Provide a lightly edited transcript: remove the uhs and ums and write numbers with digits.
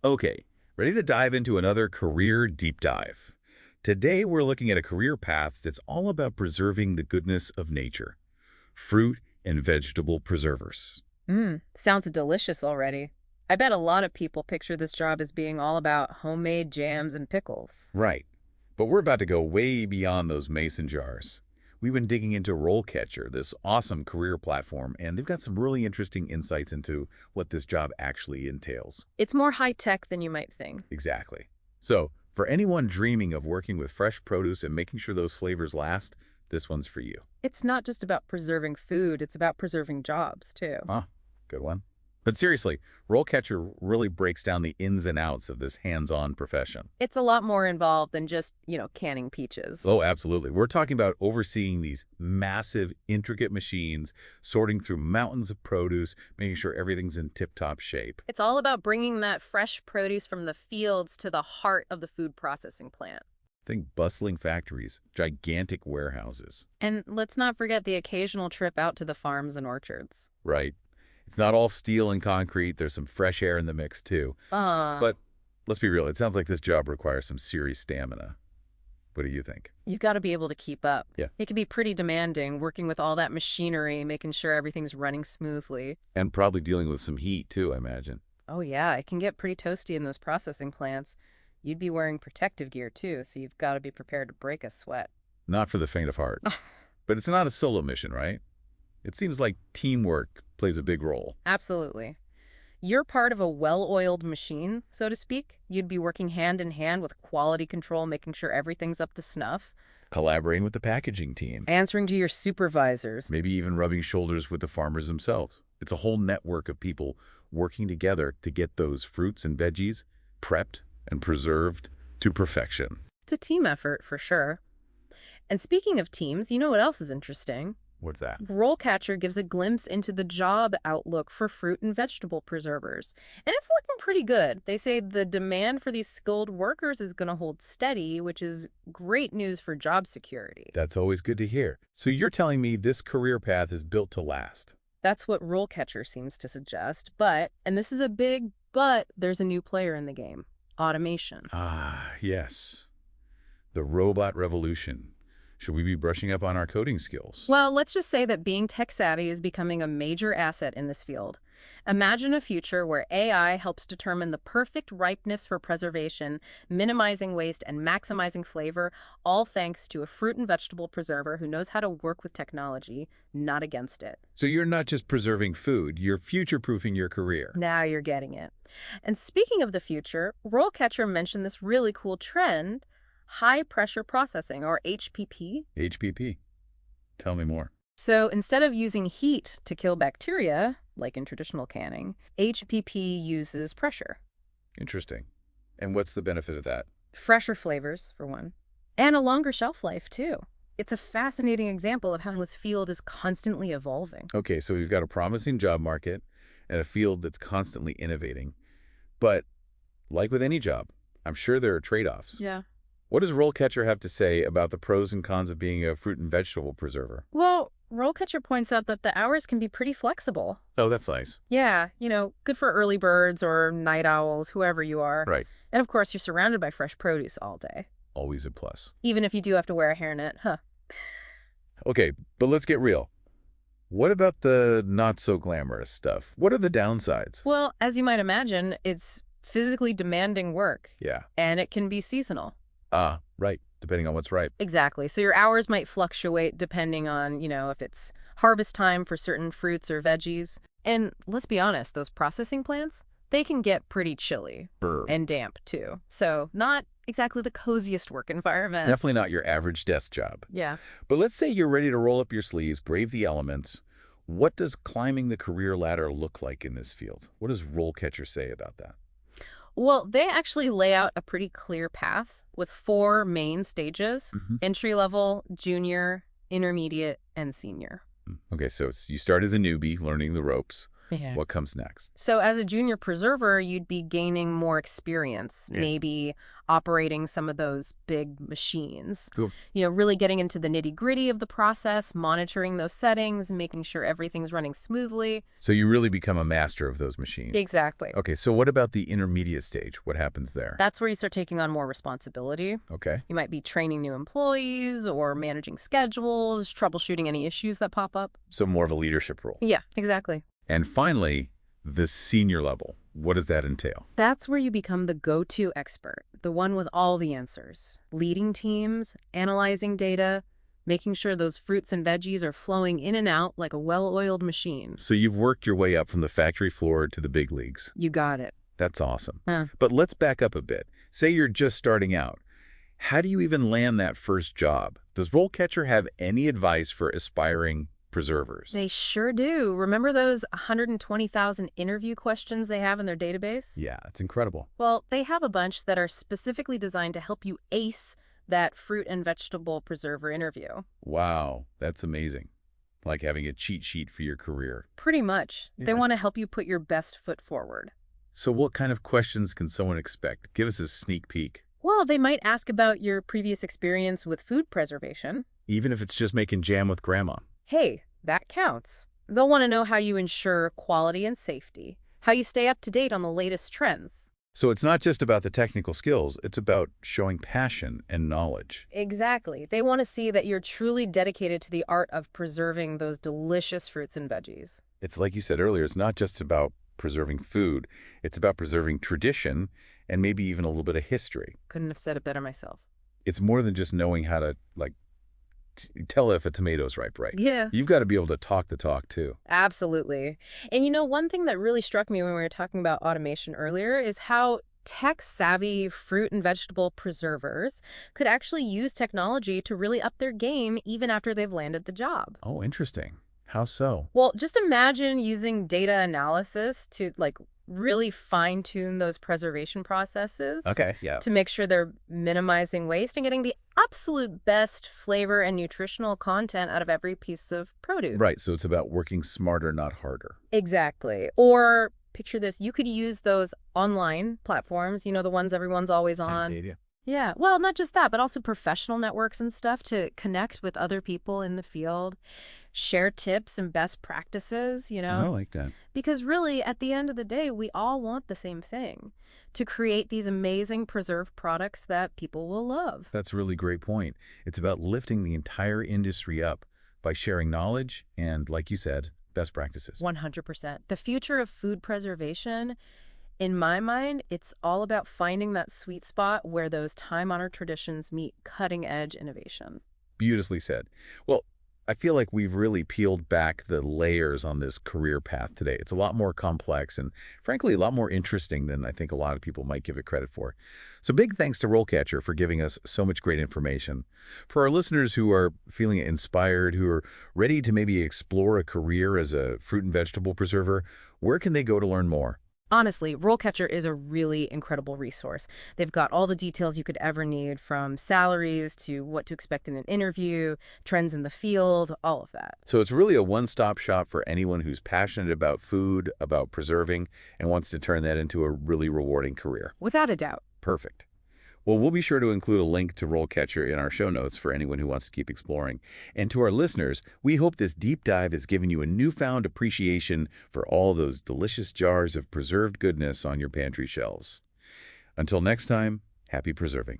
Okay, ready to dive into another career deep dive. Today, we're looking at a career path that's all about preserving the goodness of nature, fruit and vegetable preservers. Sounds delicious already. I bet a lot of people picture this job as being all about homemade jams and pickles. Right, but we're about to go way beyond those mason jars. We've been digging into RoleCatcher, this awesome career platform, and they've got some really interesting insights into what this job actually entails. It's more high-tech than you might think. Exactly. So, for anyone dreaming of working with fresh produce and making sure those flavors last, this one's for you. It's not just about preserving food, it's about preserving jobs, too. Huh, good one. But seriously, RoleCatcher really breaks down the ins and outs of this hands-on profession. It's a lot more involved than just, canning peaches. Oh, absolutely. We're talking about overseeing these massive, intricate machines, sorting through mountains of produce, making sure everything's in tip-top shape. It's all about bringing that fresh produce from the fields to the heart of the food processing plant. Think bustling factories, gigantic warehouses. And let's not forget the occasional trip out to the farms and orchards. Right. It's not all steel and concrete. There's some fresh air in the mix, too. But let's be real. It sounds like this job requires some serious stamina. What do you think? You've got to be able to keep up. Yeah. It can be pretty demanding, working with all that machinery, making sure everything's running smoothly. And probably dealing with some heat, too, I imagine. Oh, yeah, it can get pretty toasty in those processing plants. You'd be wearing protective gear, too, so you've got to be prepared to break a sweat. Not for the faint of heart. But it's not a solo mission, right? It seems like teamwork plays a big role. Absolutely. You're part of a well-oiled machine, so to speak. You'd be working hand in hand with quality control, making sure everything's up to snuff. Collaborating with the packaging team. Answering to your supervisors. Maybe even rubbing shoulders with the farmers themselves. It's a whole network of people working together to get those fruits and veggies prepped and preserved to perfection. It's a team effort, for sure. And speaking of teams, you know what else is interesting? What's that? RoleCatcher gives a glimpse into the job outlook for fruit and vegetable preservers. And it's looking pretty good. They say the demand for these skilled workers is going to hold steady, which is great news for job security. That's always good to hear. So you're telling me this career path is built to last? That's what RoleCatcher seems to suggest. But, and this is a big but, there's a new player in the game. Automation. Ah, yes. The robot revolution. Should we be brushing up on our coding skills? Well, let's just say that being tech-savvy is becoming a major asset in this field. Imagine a future where AI helps determine the perfect ripeness for preservation, minimizing waste and maximizing flavor, all thanks to a fruit and vegetable preserver who knows how to work with technology, not against it. So you're not just preserving food, you're future-proofing your career. Now you're getting it. And speaking of the future, RoleCatcher mentioned this really cool trend, high-pressure processing, or HPP. HPP. Tell me more. So instead of using heat to kill bacteria, like in traditional canning, HPP uses pressure. Interesting. And what's the benefit of that? Fresher flavors, for one, and a longer shelf life, too. It's a fascinating example of how this field is constantly evolving. Okay, so we've got a promising job market and a field that's constantly innovating. But like with any job, I'm sure there are trade-offs. Yeah. What does RoleCatcher have to say about the pros and cons of being a fruit and vegetable preserver? Well, RoleCatcher points out that the hours can be pretty flexible. Oh, that's nice. Yeah, good for early birds or night owls, whoever you are. Right. And of course, you're surrounded by fresh produce all day. Always a plus. Even if you do have to wear a hairnet, huh? Okay, but let's get real. What about the not-so-glamorous stuff? What are the downsides? Well, as you might imagine, it's physically demanding work. Yeah. And it can be seasonal. Ah, right, depending on what's ripe. Exactly. So your hours might fluctuate depending on, if it's harvest time for certain fruits or veggies. And let's be honest, those processing plants, they can get pretty chilly and damp, too. So not exactly the coziest work environment. Definitely not your average desk job. Yeah. But let's say you're ready to roll up your sleeves, brave the elements. What does climbing the career ladder look like in this field? What does RoleCatcher say about that? Well, they actually lay out a pretty clear path with 4 main stages: entry level, junior, intermediate, and senior. Okay, so you start as a newbie, learning the ropes. Yeah. What comes next? So as a junior preserver, you'd be gaining more experience, Yeah. maybe operating some of those big machines. Cool. Really getting into the nitty-gritty of the process, monitoring those settings, making sure everything's running smoothly. So you really become a master of those machines. Exactly. Okay, so what about the intermediate stage? What happens there? That's where you start taking on more responsibility. Okay. You might be training new employees or managing schedules, troubleshooting any issues that pop up. So more of a leadership role. Yeah, exactly. And finally, the senior level. What does that entail? That's where you become the go-to expert, the one with all the answers. Leading teams, analyzing data, making sure those fruits and veggies are flowing in and out like a well-oiled machine. So you've worked your way up from the factory floor to the big leagues. You got it. That's awesome. Huh. But let's back up a bit. Say you're just starting out. How do you even land that first job? Does RoleCatcher have any advice for aspiring preservers? They sure do. Remember those 120,000 interview questions they have in their database? Yeah, it's incredible. Well, they have a bunch that are specifically designed to help you ace that fruit and vegetable preserver interview. Wow, that's amazing. Like having a cheat sheet for your career. Pretty much. They Yeah. want to help you put your best foot forward. So what kind of questions can someone expect? Give us a sneak peek. Well, they might ask about your previous experience with food preservation. Even if it's just making jam with grandma. Hey, that counts. They'll want to know how you ensure quality and safety, how you stay up to date on the latest trends. So it's not just about the technical skills, it's about showing passion and knowledge. Exactly. They want to see that you're truly dedicated to the art of preserving those delicious fruits and veggies. It's like you said earlier, it's not just about preserving food, it's about preserving tradition and maybe even a little bit of history. Couldn't have said it better myself. It's more than just knowing how to, tell if a tomato's ripe, right? Yeah. You've got to be able to talk the talk, too. Absolutely. And one thing that really struck me when we were talking about automation earlier is how tech-savvy fruit and vegetable preservers could actually use technology to really up their game even after they've landed the job. Oh, interesting. How so? Well, just imagine using data analysis to really fine-tune those preservation processes Okay, yeah. to make sure they're minimizing waste and getting the absolute best flavor and nutritional content out of every piece of produce. Right, so it's about working smarter, not harder. Exactly. Or picture this, you could use those online platforms, the ones everyone's always on. Idea. Yeah, well, not just that, but also professional networks and stuff to connect with other people in the field, share tips and best practices, I like that. Because really, at the end of the day, we all want the same thing, to create these amazing preserved products that people will love. That's a really great point. It's about lifting the entire industry up by sharing knowledge and, like you said, best practices. 100%. The future of food preservation, in my mind, it's all about finding that sweet spot where those time-honored traditions meet cutting-edge innovation. Beautifully said. Well, I feel like we've really peeled back the layers on this career path today. It's a lot more complex and, frankly, a lot more interesting than I think a lot of people might give it credit for. So big thanks to RoleCatcher for giving us so much great information. For our listeners who are feeling inspired, who are ready to maybe explore a career as a fruit and vegetable preserver, where can they go to learn more? Honestly, RoleCatcher is a really incredible resource. They've got all the details you could ever need, from salaries to what to expect in an interview, trends in the field, all of that. So it's really a one-stop shop for anyone who's passionate about food, about preserving, and wants to turn that into a really rewarding career. Without a doubt. Perfect. Well, we'll be sure to include a link to RoleCatcher in our show notes for anyone who wants to keep exploring. And to our listeners, we hope this deep dive has given you a newfound appreciation for all those delicious jars of preserved goodness on your pantry shelves. Until next time, happy preserving.